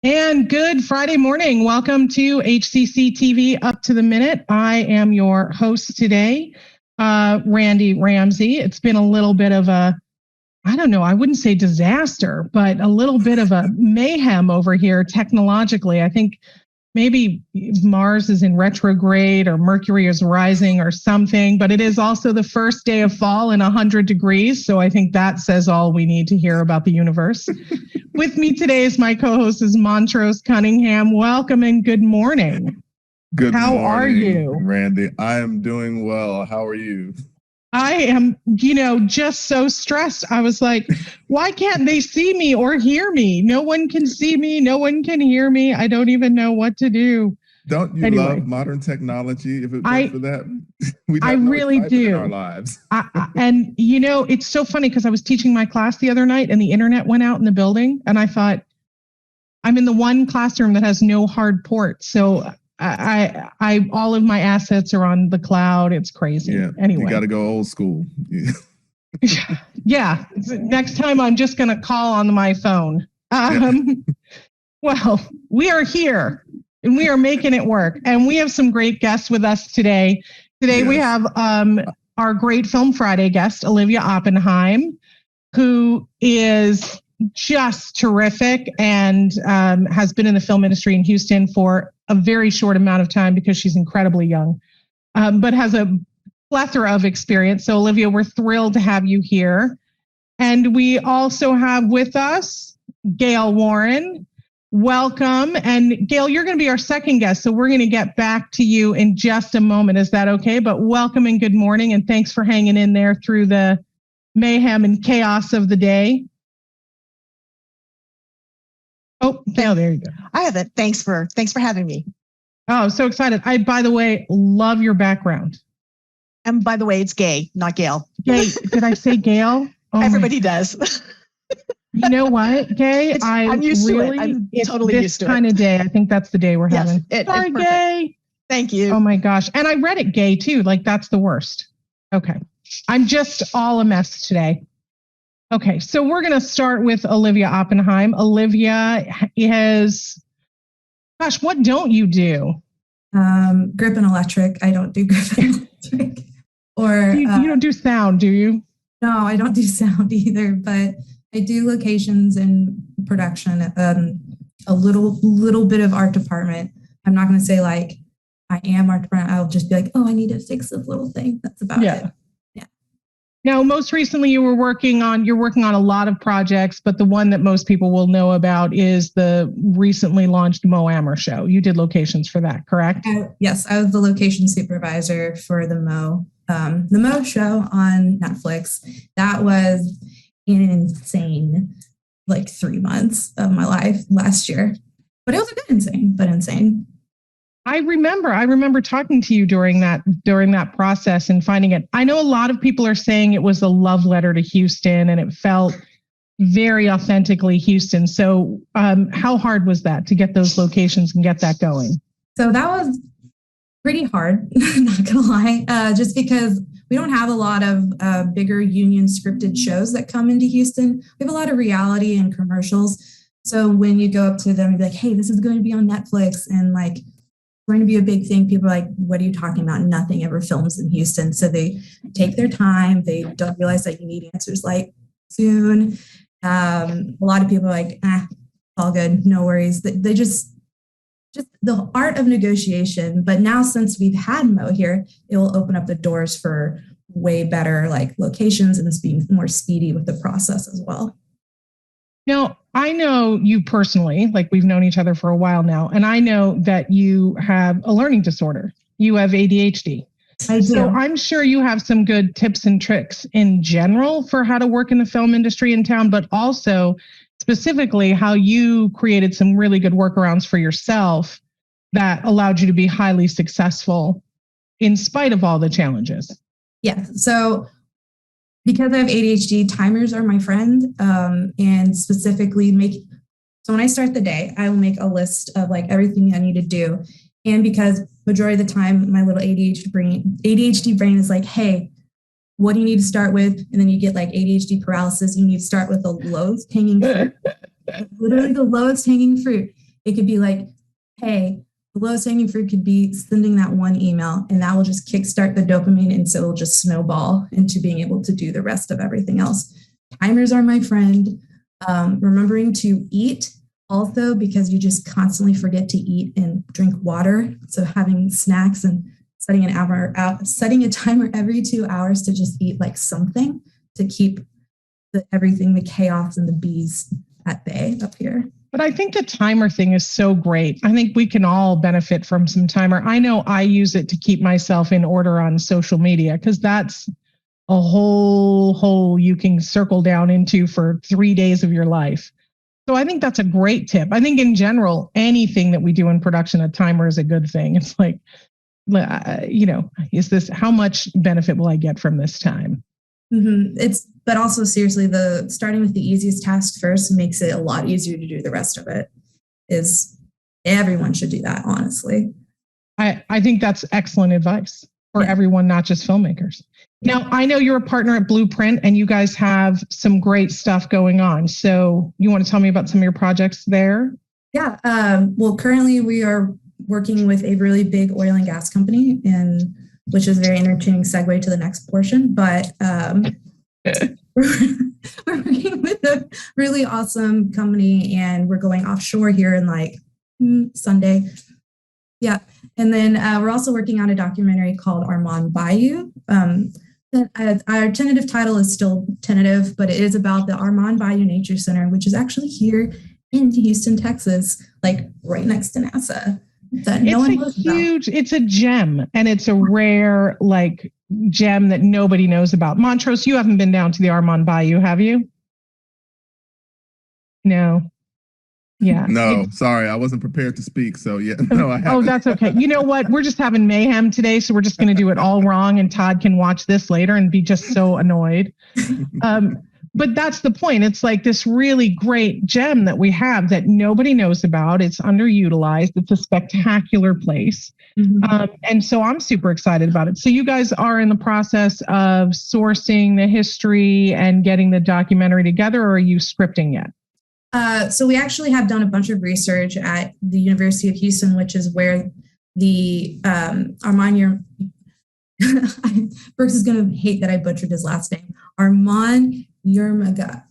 And good Friday morning. Welcome to HCCTV Up to the Minute. I am your host today, Randee Ramsey. It's been a little bit of I wouldn't say disaster, but a little bit of a mayhem over here technologically. I think maybe Mars is in retrograde or Mercury is rising or something, but it is also the first day of fall and 100 degrees. So I think that says all we need to hear about the universe. With me today is my co-host is Montrose Cunningham. Welcome and good morning. Good morning. How are you? Randee? I am doing well. How are you? I am, just so stressed. I was like, why can't they see me or hear me? No one can see me. No one can hear me. I don't even know what to do. Don't you love modern technology? If it weren't for that, we'd have no excitement in our lives. And it's so funny because I was teaching my class the other night and the internet went out in the building. And I thought, I'm in the one classroom that has no hard port. So I all of my assets are on the cloud. It's crazy. Yeah. Anyway, you got to go old school. Yeah. Next time I'm just going to call on my phone. Well, we are here and we are making it work. And we have some great guests with us today. Today we have our great Film Friday guest, Olivia Oppenheim, who is just terrific and has been in the film industry in Houston for a very short amount of time because she's incredibly young, but has a plethora of experience. So Olivia, we're thrilled to have you here. And we also have with us Gaye Warren. Welcome. And Gaye, you're going to be our second guest. So we're going to get back to you in just a moment. Is that okay? But welcome and good morning. And thanks for hanging in there through the mayhem and chaos of the day. Oh, there you go. I have it. Thanks for having me. Oh, so excited. I, by the way, love your background. And by the way, it's Gaye, not Gayle. Gaye, did I say Gayle? Oh, everybody does. You know what, Gaye? I'm used to it. I'm totally used to it. This kind of day. I think that's the day we're having. Sorry, Gaye. Thank you. Oh my gosh. And I read it Gaye too. Like that's the worst. Okay. I'm just all a mess today. Okay, so we're going to start with Olivia Oppenheim. Olivia is, what don't you do? Grip and electric. I don't do grip and electric. Or you don't do sound, do you? No, I don't do sound either, but I do locations and production, a little bit of art department. I'm not going to say like I am art department. I'll just be like, oh, I need to fix this little thing. That's about it. Now, most recently, you're working on a lot of projects, but the one that most people will know about is the recently launched Mo show. You did locations for that, correct? Yes, I was the location supervisor for the Mo show on Netflix. That was an insane, 3 months of my life last year, but it was a good insane. I remember talking to you during that process and finding it. I know a lot of people are saying it was a love letter to Houston and it felt very authentically Houston. So how hard was that to get those locations and get that going? So that was pretty hard, not gonna lie, just because we don't have a lot of bigger union scripted shows that come into Houston. We have a lot of reality and commercials. So when you go up to them and be like, hey, this is going to be on Netflix and going to be a big thing. People are like, what are you talking about? Nothing ever films in Houston. So they take their time. They don't realize that you need answers soon. A lot of people are like, all good, no worries. They just the art of negotiation. But now since we've had Mo here, it will open up the doors for way better locations and it's being more speedy with the process as well. Now, I know you personally, we've known each other for a while now, and I know that you have a learning disorder. You have ADHD. I do. So I'm sure you have some good tips and tricks in general for how to work in the film industry in town, but also specifically how you created some really good workarounds for yourself that allowed you to be highly successful in spite of all the challenges. Yeah. So because I have ADHD, timers are my friend, and specifically so when I start the day, I will make a list of everything I need to do. And because majority of the time, my little ADHD brain is like, hey, what do you need to start with? And then you get ADHD paralysis. You need to start with the lowest hanging fruit, literally the lowest hanging fruit. it could be like, hey, the lowest hanging fruit could be sending that one email, and that will just kickstart the dopamine. And so it'll just snowball into being able to do the rest of everything else. Timers are my friend. Remembering to eat also, because you just constantly forget to eat and drink water. So having snacks and setting a timer every 2 hours to just eat like something to keep the chaos and the bees at bay up here. But I think the timer thing is so great. I think we can all benefit from some timer. I know I use it to keep myself in order on social media, because that's a whole hole you can circle down into for 3 days of your life. So I think that's a great tip. I think in general, anything that we do in production, a timer is a good thing. It's like, how much benefit will I get from this time? Mm-hmm. But also seriously, starting with the easiest task first makes it a lot easier to do the rest of it. Everyone should do that, honestly. I think that's excellent advice for everyone, not just filmmakers. Now, I know you're a partner at Blueprint and you guys have some great stuff going on. So you want to tell me about some of your projects there? Yeah. Well, currently we are working with a really big oil and gas company, which is a very entertaining segue to the next portion. But we're working with a really awesome company, and we're going offshore here in Sunday. Yeah. And then we're also working on a documentary called Armand Bayou. Our tentative title is still tentative, but it is about the Armand Bayou Nature Center, which is actually here in Houston, Texas, right next to NASA. It's a gem, and it's a rare gem that nobody knows about. Montrose, you haven't been down to the Armand Bayou, have you? No. Yeah. No, sorry, I wasn't prepared to speak. So yeah, no, I haven't. Oh, that's okay. You know what? We're just having mayhem today, so we're just going to do it all wrong, and Todd can watch this later and be just so annoyed. But that's the point. It's like this really great gem that we have that nobody knows about. It's underutilized. It's a spectacular place. Mm-hmm. And so I'm super excited about it. So you guys are in the process of sourcing the history and getting the documentary together, or are you scripting yet? So we actually have done a bunch of research at the University of Houston, which is where the Armand Brooks is going to hate that I butchered his last name. Armand Yermaga.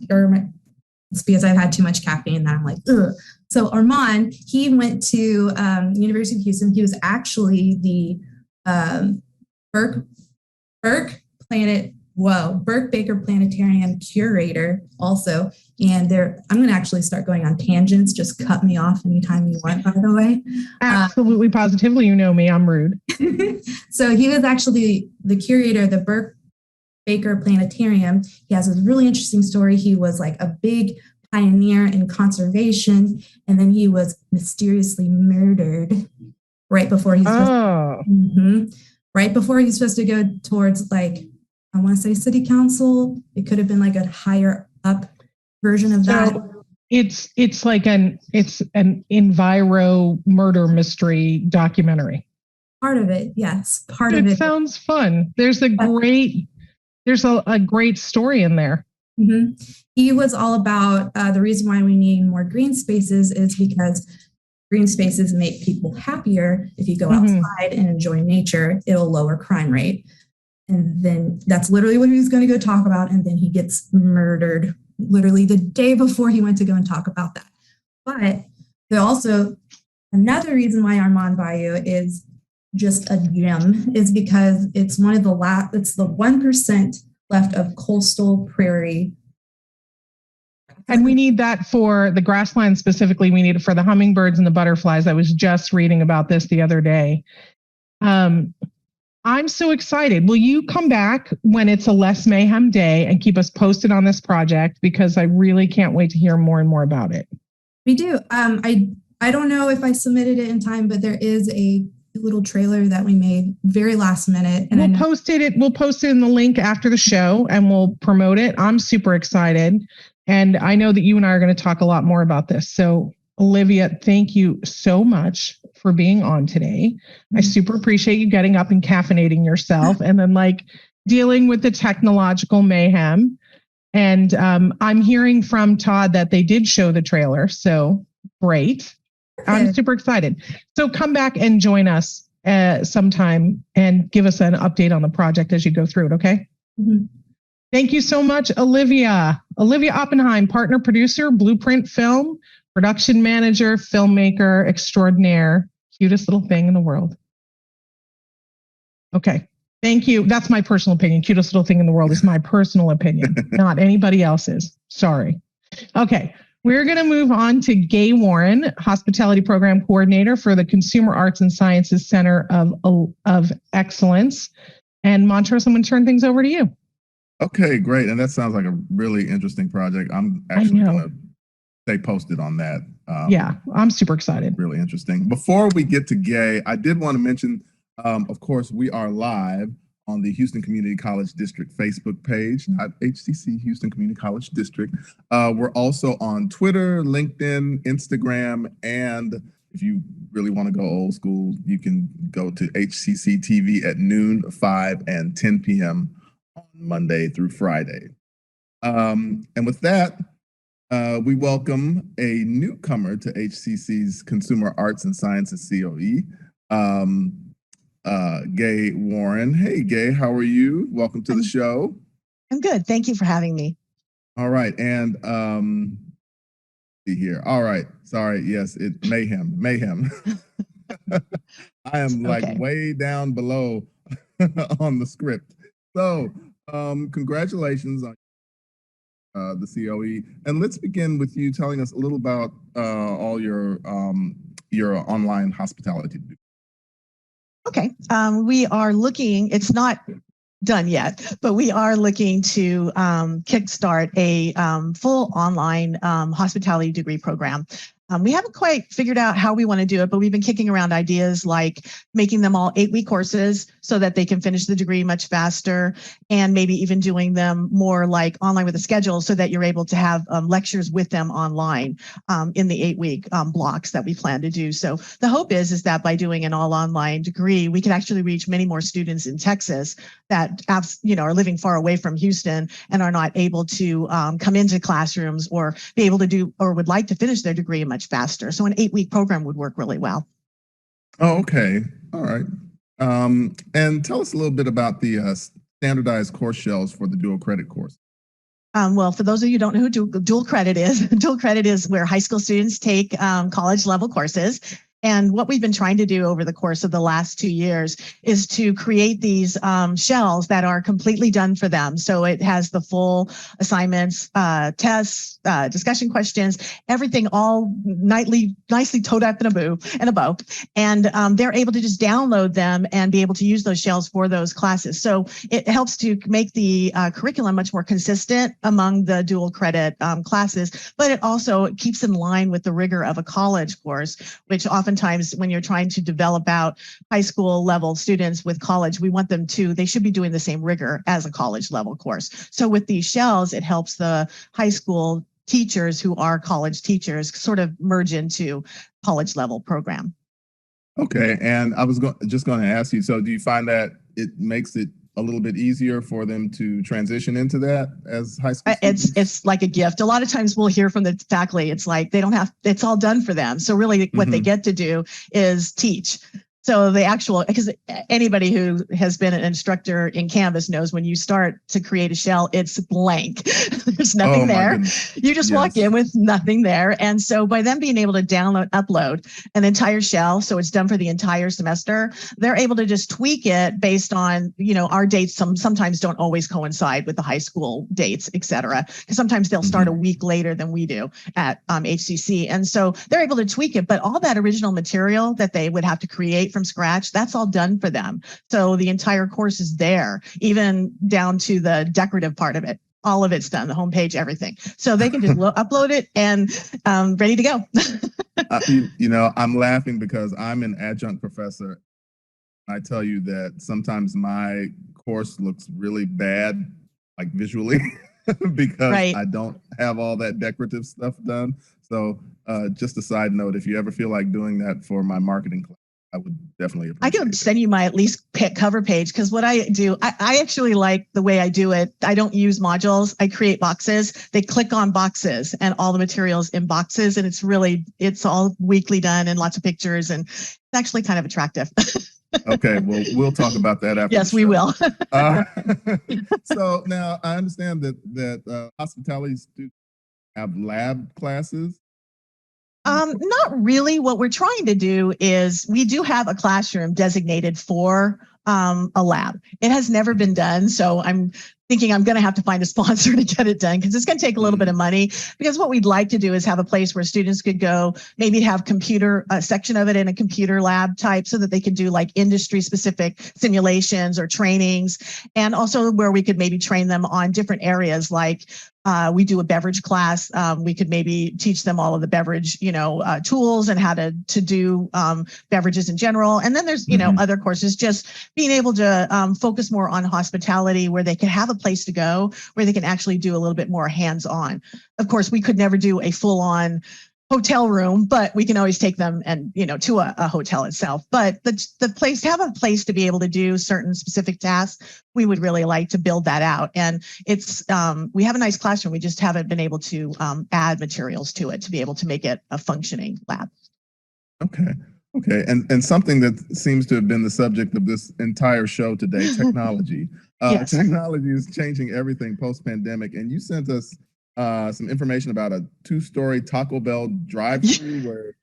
It's because I've had too much caffeine that I'm like, ugh. So Armand, he went to University of Houston. He was actually the Burke Baker Planetarium curator also. And I'm going to actually start going on tangents. Just cut me off anytime you want, by the way. Absolutely, positively. You know me, I'm rude. So he was actually the curator of the Burke Baker Planetarium. He has a really interesting story. He was a big pioneer in conservation, and then he was mysteriously murdered right before he's right before he's supposed to go towards I want to say city council. It could have been a higher up version of that. It's an enviro murder mystery documentary. Part of it, yes. Part of it. It sounds fun. There's a great story in there. Mm-hmm. He was all about the reason why we need more green spaces is because green spaces make people happier. If you go outside and enjoy nature, it'll lower crime rate. And then that's literally what he was going to go talk about. And then he gets murdered literally the day before he went to go and talk about that. But also another reason why Armand Bayou is just a gem is because it's the 1% left of coastal prairie. And we need that for the grasslands specifically. We need it for the hummingbirds and the butterflies. I was just reading about this the other day. I'm so excited. Will you come back when it's a less mayhem day and keep us posted on this project? Because I really can't wait to hear more and more about it. We do. I don't know if I submitted it in time, but there is a little trailer that we made very last minute. And we'll post it in the link after the show and we'll promote it. I'm super excited. And I know that you and I are going to talk a lot more about this. So Olivia, thank you so much for being on today. I super appreciate you getting up and caffeinating yourself and then dealing with the technological mayhem. And I'm hearing from Todd that they did show the trailer. So great. I'm super excited. So come back and join us sometime and give us an update on the project as you go through it, okay? Mm-hmm. Thank you so much, Olivia. Olivia Oppenheim, partner producer, Blueprint Film, production manager, filmmaker extraordinaire, cutest little thing in the world. Okay, thank you. That's my personal opinion. Cutest little thing in the world is my personal opinion, not anybody else's. Sorry. Okay, we're going to move on to Gaye Warren, Hospitality Program Coordinator for the Consumer Arts and Sciences Center of Excellence. And Montrose, I'm going to turn things over to you. Okay, great. And that sounds like a really interesting project. I'm actually going to stay posted on that. Yeah, I'm super excited. Really interesting. Before we get to Gaye, I did want to mention, of course, we are live on the Houston Community College District Facebook page, not HCC Houston Community College District. We're also on Twitter, LinkedIn, Instagram, and if you really want to go old school, you can go to HCCTV at noon, 5, and 10 p.m. on Monday through Friday. And with that, we welcome a newcomer to HCC's Consumer Arts and Sciences COE, Gaye Warren. Hey, Gaye, how are you? Welcome to the show. I'm good. Thank you for having me. All right. And see here. All right. Sorry. Yes, mayhem. I am like way down below on the script. So congratulations on the COE. And let's begin with you telling us a little about all your online hospitality. Okay. We are looking, it's not done yet, but we are looking to kickstart a full online hospitality degree program. We haven't quite figured out how we want to do it, but we've been kicking around ideas like making them all 8-week courses so that they can finish the degree much faster, and maybe even doing them more like online with a schedule so that you're able to have lectures with them online in the 8-week blocks that we plan to do. So the hope is that by doing an all online degree, we can actually reach many more students in Texas that are living far away from Houston and are not able to come into classrooms or be able to do or would like to finish their degree much faster. So an 8-week program would work really well. Oh, okay. All right. And tell us a little bit about the standardized course shells for the dual credit course. Well, for those of you who don't know who dual credit is, dual credit is where high school students take college level courses. And what we've been trying to do over the course of the last 2 years is to create these shells that are completely done for them. So it has the full assignments, tests, discussion questions, everything all nicely toed up in a bow. And they're able to just download them and be able to use those shells for those classes. So it helps to make the curriculum much more consistent among the dual credit classes, but it also keeps in line with the rigor of a college course, which oftentimes when you're trying to develop out high school level students with college, we want them they should be doing the same rigor as a college level course. So with these shells, it helps the high school teachers who are college teachers sort of merge into college level program. Okay, and I was just going to ask you, so do you find that it makes it a little bit easier for them to transition into that as high school students? It's like a gift. A lot of times we'll hear from the faculty, it's like they don't have, it's all done for them. So really what they get to do is teach. So because anybody who has been an instructor in Canvas knows when you start to create a shell, it's blank. There's nothing there. You just walk in with nothing there. And so by them being able to upload an entire shell, so it's done for the entire semester, they're able to just tweak it based on, our dates sometimes don't always coincide with the high school dates, et cetera. Because sometimes they'll start a week later than we do at HCC. And so they're able to tweak it, but all that original material that they would have to create from scratch, that's all done for them. So the entire course is there, even down to the decorative part of it. All of it's done, the homepage, everything. So they can just upload it and ready to go. I'm laughing because I'm an adjunct professor. I tell you that sometimes my course looks really bad, like visually, because I don't have all that decorative stuff done. So just a side note, if you ever feel like doing that for my marketing class, I would definitely I appreciate can it. send you my at least cover page, because what I do, I actually like the way I do it. I don't use modules. I create boxes. They click on boxes and all the materials in boxes. And it's all weekly done and lots of pictures. And it's actually kind of attractive. Okay, well, we'll talk about that after. Yes, the we show. will. So now I understand that hospitality students have lab classes. Not really. What we're trying to do is we do have a classroom designated for a lab. It has never been done. So I'm thinking I'm going to have to find a sponsor to get it done, because it's going to take a little bit of money. Because what we'd like to do is have a place where students could go, maybe have a section of it in a computer lab type, so that they could do like industry specific simulations or trainings, and also where we could maybe train them on different areas. Like we do a beverage class. We could maybe teach them all of the beverage, tools and how to do beverages in general. And then there's, other courses, just being able to focus more on hospitality, where they can have a place to go, where they can actually do a little bit more hands-on. Of course, we could never do a full-on hotel room, but we can always take them and, to a hotel itself. But the place, to have a place to be able to do certain specific tasks, we would really like to build that out. And it's, we have a nice classroom. We just haven't been able to add materials to it to be able to make it a functioning lab. Okay. Okay. And something that seems to have been the subject of this entire show today, technology. Yes. Technology is changing everything post-pandemic. And you sent us some information about a 2-story Taco Bell drive-thru where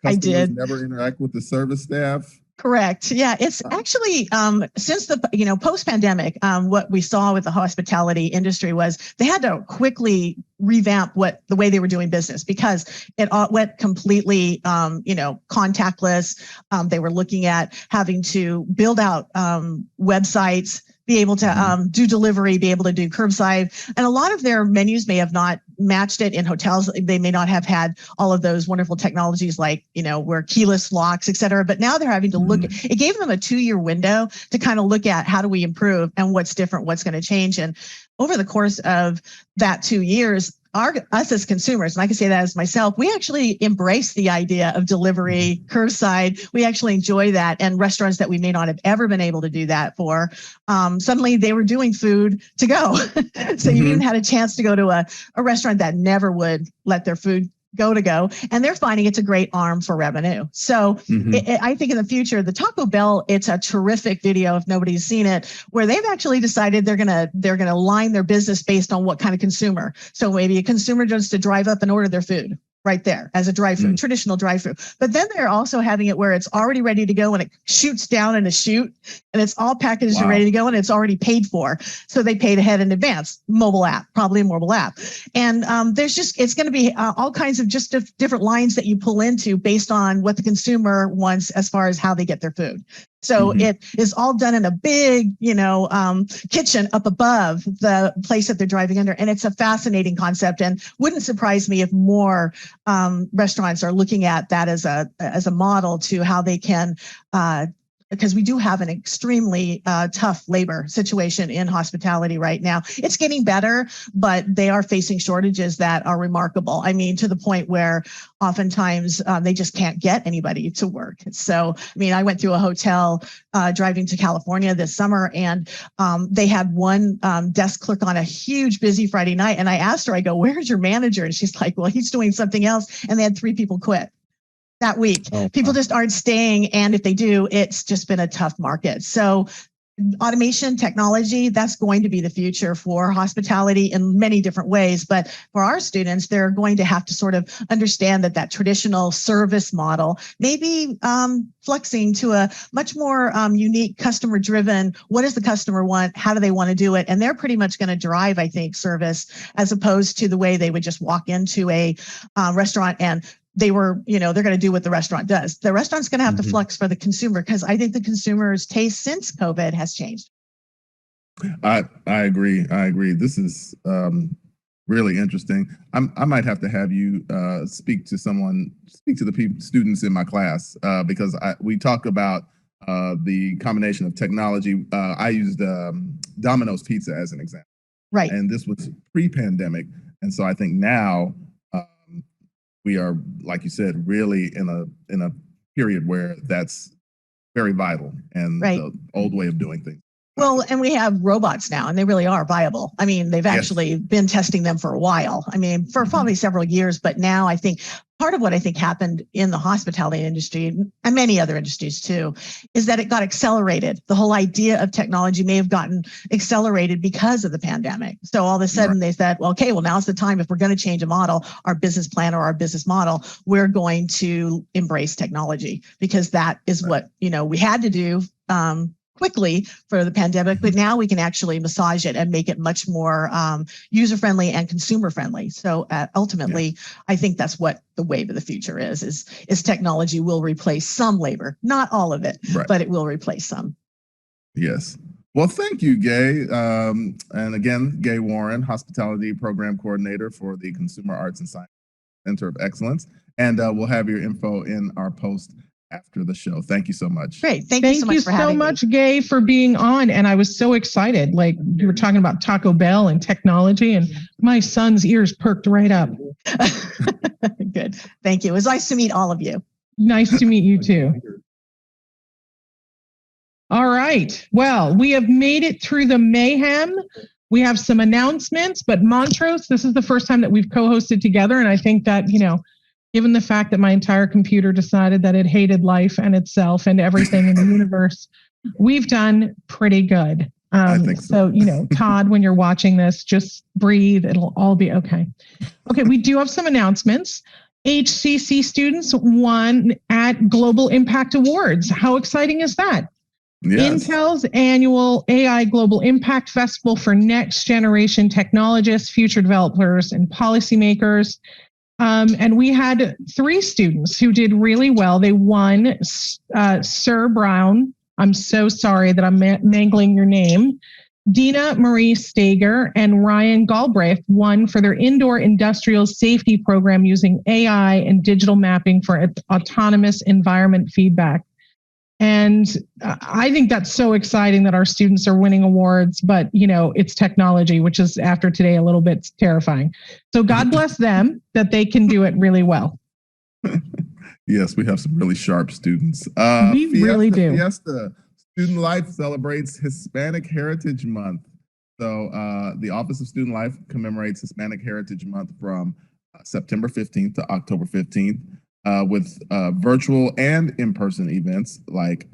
customers never interact with the service staff. Correct. Yeah, it's actually since the post-pandemic, what we saw with the hospitality industry was they had to quickly revamp the way they were doing business, because it went completely contactless. They were looking at having to build out websites, be able to do delivery, be able to do curbside. And a lot of their menus may have not matched it in hotels. They may not have had all of those wonderful technologies like, where keyless locks, et cetera. But now they're having to look at, it gave them a 2-year window to kind of look at how do we improve and what's different, what's going to change. And over the course of that 2 years, us as consumers, and I can say that as myself, we actually embrace the idea of delivery, curbside. We actually enjoy that. And restaurants that we may not have ever been able to do that for, suddenly they were doing food to go. So you even had a chance to go to a restaurant that never would let their food go, and they're finding it's a great arm for revenue. So I think in the future, the Taco Bell, it's a terrific video if nobody's seen it, where they've actually decided they're gonna line their business based on what kind of consumer. So maybe a consumer just to drive up and order their food right there as a drive-thru, traditional drive-thru. But then they're also having it where it's already ready to go and it shoots down in a chute, and it's all packaged and ready to go, and it's already paid for. So they paid ahead in advance. Mobile app, probably a mobile app. And it's going to be all kinds of just different lines that you pull into based on what the consumer wants as far as how they get their food. So it is all done in a big, kitchen up above the place that they're driving under. And it's a fascinating concept, and wouldn't surprise me if more restaurants are looking at that as a model to how they can, because we do have an extremely tough labor situation in hospitality right now. It's getting better, but they are facing shortages that are remarkable. I mean, to the point where oftentimes they just can't get anybody to work. So, I mean, I went through a hotel driving to California this summer, and they had one desk clerk on a huge busy Friday night. And I asked her, I go, "Where's your manager?" And she's like, "Well, he's doing something else." And they had 3 people quit that week. People just aren't staying. And if they do, it's just been a tough market. So automation, technology, that's going to be the future for hospitality in many different ways. But for our students, they're going to have to sort of understand that traditional service model may be flexing to a much more unique, customer-driven, what does the customer want? How do they want to do it? And they're pretty much going to drive, I think, service, as opposed to the way they would just walk into a restaurant and they're going to do what the restaurant does. The restaurant's going to have to flex for the consumer, because I think the consumer's taste since COVID has changed. I agree. This is really interesting. I might have to have you speak to the students in my class, because we talk about the combination of technology. I used Domino's Pizza as an example. Right. And this was pre-pandemic. And so I think now we are, like you said, really in a period where that's very vital and the old way of doing things. Well, and we have robots now, and they really are viable. I mean, they've actually been testing them for a while. I mean, for probably several years, but now I think part of what I think happened in the hospitality industry and many other industries too, is that it got accelerated. The whole idea of technology may have gotten accelerated because of the pandemic. So all of a sudden they said, well, okay, well, now's the time. If we're going to change a model, our business plan or our business model, we're going to embrace technology because that is what, we had to do quickly for the pandemic, but now we can actually massage it and make it much more user-friendly and consumer-friendly. So ultimately, I think that's what the wave of the future is technology will replace some labor, not all of it, but it will replace some. Yes. Well, thank you, Gaye. And again, Gaye Warren, Hospitality Program Coordinator for the Consumer Arts and Sciences Center of Excellence. And we'll have your info in our post after the show. Thank you so much. Great. Thank you so much for having me. Thank you so much, Gaye, for being on. And I was so excited. Like you were talking about Taco Bell and technology, and my son's ears perked right up. Good. Thank you. It was nice to meet all of you. Nice to meet you too. All right. Well, we have made it through the mayhem. We have some announcements, but Montrose, this is the first time that we've co-hosted together. And I think that, given the fact that my entire computer decided that it hated life and itself and everything in the universe, we've done pretty good. I think so. So, Todd, when you're watching this, just breathe. It'll all be okay. Okay, we do have some announcements. HCC students won at Global Impact Awards. How exciting is that? Yes. Intel's annual AI Global Impact Festival for next generation technologists, future developers, and policymakers. And we had 3 students who did really well. They won. Sir Brown, I'm so sorry that I'm mangling your name. Dina Marie Stager and Ryan Galbraith won for their indoor industrial safety program using AI and digital mapping for autonomous environment feedback. And I think that's so exciting that our students are winning awards, but it's technology, which is after today a little bit terrifying. So God bless them that they can do it really well. Yes, we have some really sharp students. We really do. Fiesta Student Life celebrates Hispanic Heritage Month. So the Office of Student Life commemorates Hispanic Heritage Month from September 15th to October 15th. With virtual and in-person events like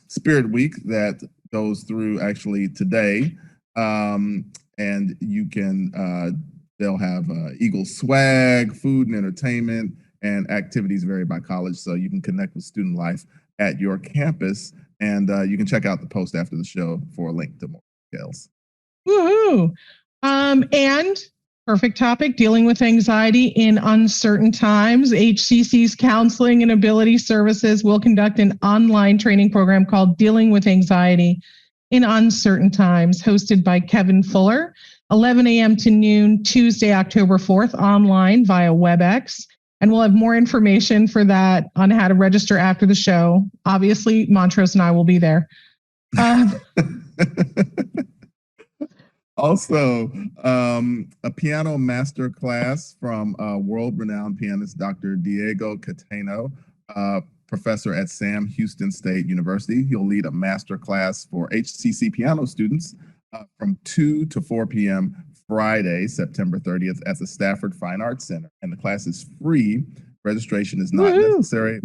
Spirit Week that goes through actually today. And you can, they'll have Eagle swag, food and entertainment, and activities vary by college. So you can connect with student life at your campus. And you can check out the post after the show for a link to more details. Woohoo! And perfect topic, dealing with anxiety in uncertain times. HCC's Counseling and Ability Services will conduct an online training program called Dealing with Anxiety in Uncertain Times, hosted by Kevin Fuller, 11 a.m. to noon, Tuesday, October 4th, online via WebEx. And we'll have more information for that on how to register after the show. Obviously, Montrose and I will be there. Also, a piano master class from world-renowned pianist Dr. Diego Cateno, professor at Sam Houston State University. He'll lead a master class for HCC piano students from 2 to 4 p.m. Friday, September 30th at the Stafford Fine Arts Center. And the class is free. Registration is not necessary.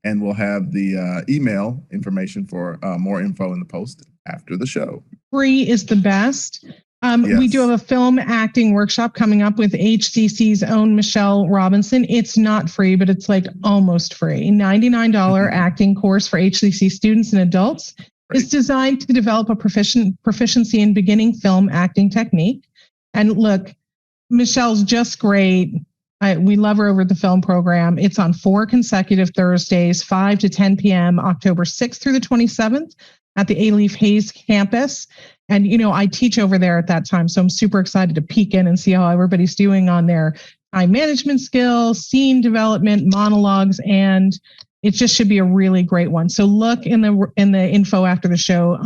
And we'll have the email information for more info in the post after the show. Free is the best. Yes. We do have a film acting workshop coming up with HCC's own Michelle Robinson. It's not free, but it's like almost free. $99 acting course for HCC students and adults. It's designed to develop a proficiency in beginning film acting technique. And look, Michelle's just great. We love her over at the film program. It's on 4 consecutive Thursdays, 5 to 10 p.m., October 6th through the 27th at the A-Leaf Hayes campus. And, I teach over there at that time. So I'm super excited to peek in and see how everybody's doing on their time management skills, scene development, monologues, and it just should be a really great one. So look in the info after the show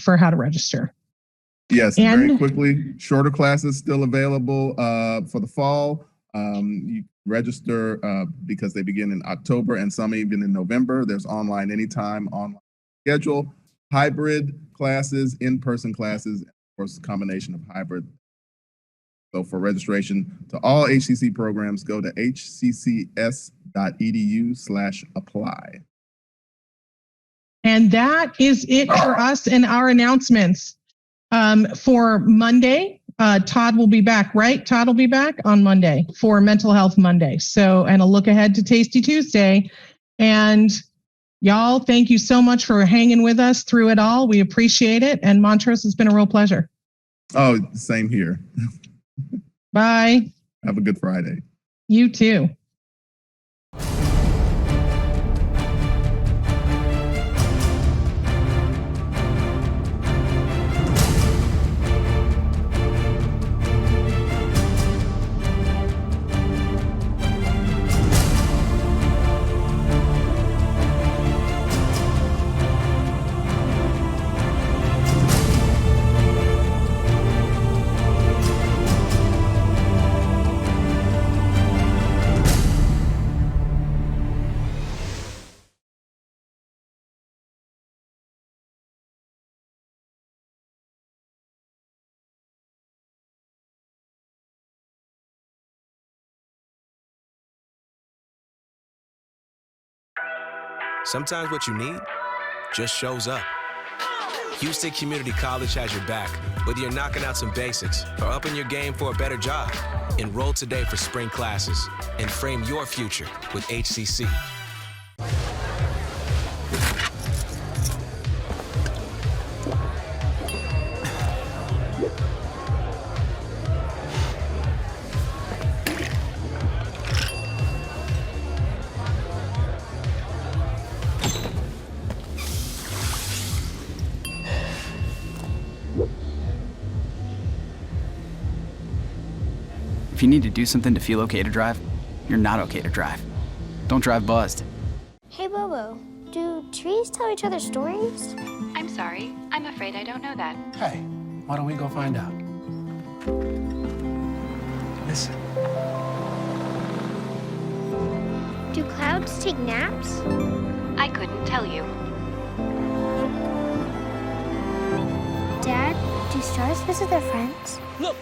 for how to register. Yes, and very quickly, shorter classes still available for the fall. You register because they begin in October and some even in November. There's online anytime, online schedule hybrid classes, in-person classes, and of course, combination of hybrid. So for registration to all HCC programs, go to hccs.edu/apply. And that is it for us and our announcements. For Monday, Todd will be back, right? Todd will be back on Monday for Mental Health Monday. So, and a look ahead to Tasty Tuesday. And y'all, thank you so much for hanging with us through it all. We appreciate it. And Montrose, it's been a real pleasure. Oh, same here. Bye. Have a good Friday. You too. Sometimes what you need just shows up. Houston Community College has your back, whether you're knocking out some basics or upping your game for a better job. Enroll today for spring classes and frame your future with HCC. If you need to do something to feel okay to drive, you're not okay to drive. Don't drive buzzed. Hey, Bobo, do trees tell each other stories? I'm sorry. I'm afraid I don't know that. Hey, why don't we go find out? Listen. Do clouds take naps? I couldn't tell you. Dad, do stars visit their friends? Look!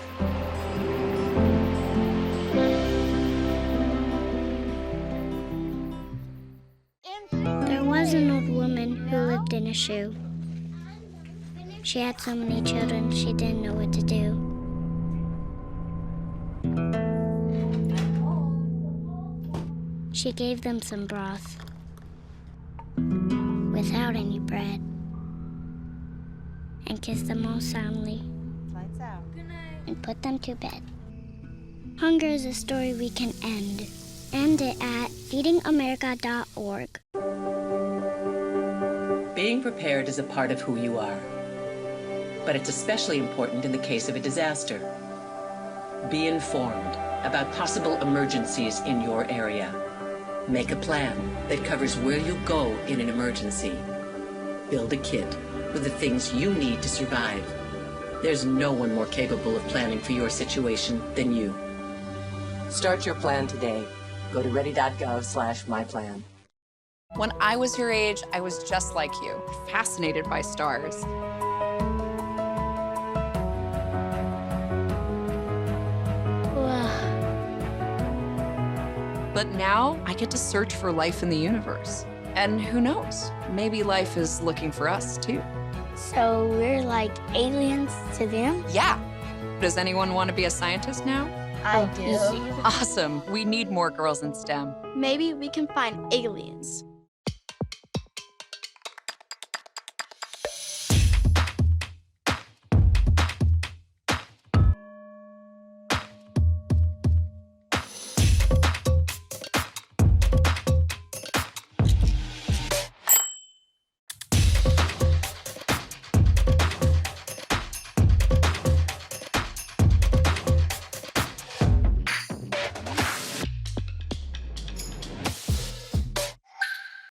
There was an old woman who lived in a shoe. She had so many children, she didn't know what to do. She gave them some broth without any bread and kissed them all soundly and put them to bed. Hunger is a story we can end. End it at feedingamerica.org. Being prepared is a part of who you are, but it's especially important in the case of a disaster. Be informed about possible emergencies in your area. Make a plan that covers where you go in an emergency. Build a kit with the things you need to survive. There's no one more capable of planning for your situation than you. Start your plan today. Go to ready.gov/myplan. When I was your age, I was just like you, fascinated by stars. But now I get to search for life in the universe. And who knows, maybe life is looking for us too. So we're like aliens to them? Yeah. Does anyone want to be a scientist now? I do. Awesome. We need more girls in STEM. Maybe we can find aliens.